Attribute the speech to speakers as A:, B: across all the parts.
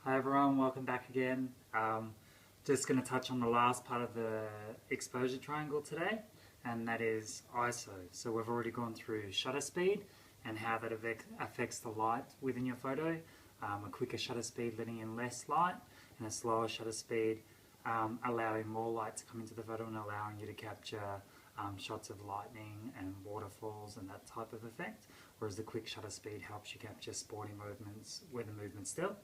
A: Hi everyone, welcome back again. Just going to touch on the last part of the exposure triangle today, and that is ISO. So we've already gone through shutter speed and how that affects the light within your photo. A quicker shutter speed letting in less light, and a slower shutter speed allowing more light to come into the photo and allowing you to capture shots of lightning and waterfalls and that type of effect, whereas the quick shutter speed helps you capture sporting movements where the movement's still.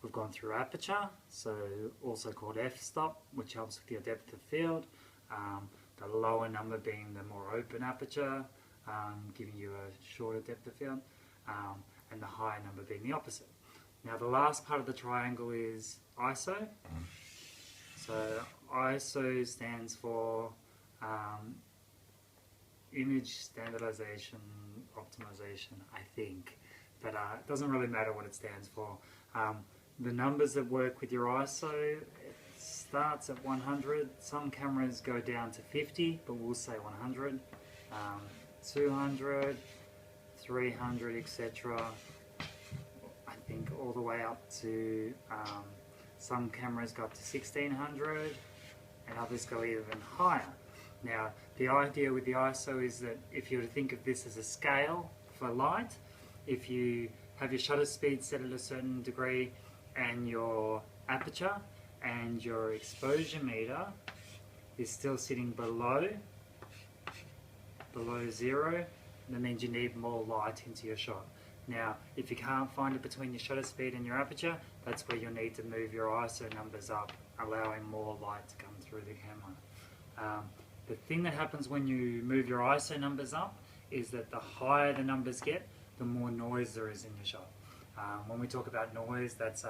A: We've gone through aperture, so also called f-stop, which helps with your depth of field. The lower number being the more open aperture, giving you a shorter depth of field, and the higher number being the opposite. Now the last part of the triangle is ISO. So ISO stands for image standardization optimization, I think, but it doesn't really matter what it stands for. The numbers that work with your ISO, it starts at 100. Some cameras go down to 50, but we'll say 100, 200, 300, etc. I think all the way up to some cameras go up to 1600 and others go even higher. Now the idea with the ISO is that if you were to think of this as a scale for light, if you have your shutter speed set at a certain degree and your aperture and your exposure meter is still sitting below zero, that means you need more light into your shot. Now if you can't find it between your shutter speed and your aperture, that's where you'll need to move your ISO numbers up, allowing more light to come through the camera. The thing that happens when you move your ISO numbers up is that the higher the numbers get, the more noise there is in your shot. When we talk about noise, that's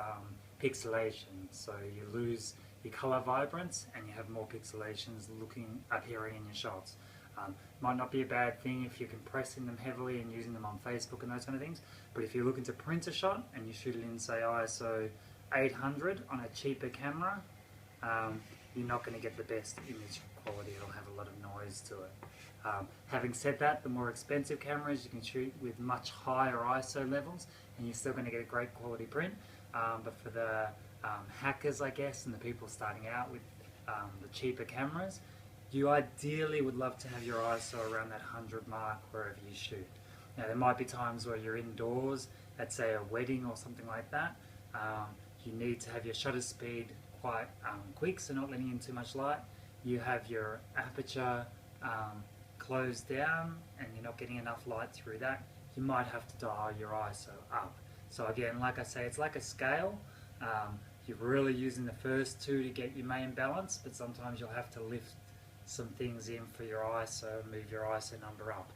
A: pixelation. So you lose your color vibrance and you have more pixelations appearing in your shots. Might not be a bad thing if you're compressing them heavily and using them on Facebook and those kind of things, but if you're looking to print a shot and you shoot it in, say, ISO 800 on a cheaper camera, you're not going to get the best image quality. It'll have a lot of noise to it. Having said that, the more expensive cameras you can shoot with much higher ISO levels and you're still going to get a great quality print, but for the hackers, I guess, and the people starting out with the cheaper cameras, you ideally would love to have your ISO around that 100 mark wherever you shoot. Now there might be times where you're indoors at, say, a wedding or something like that. You need to have your shutter speed quite quick, so not letting in too much light. You have your aperture closed down and you're not getting enough light through that. You might have to dial your ISO up. So again, like I say, it's like a scale. You're really using the first two to get your main balance, but sometimes you'll have to lift some things in for your ISO and move your ISO number up.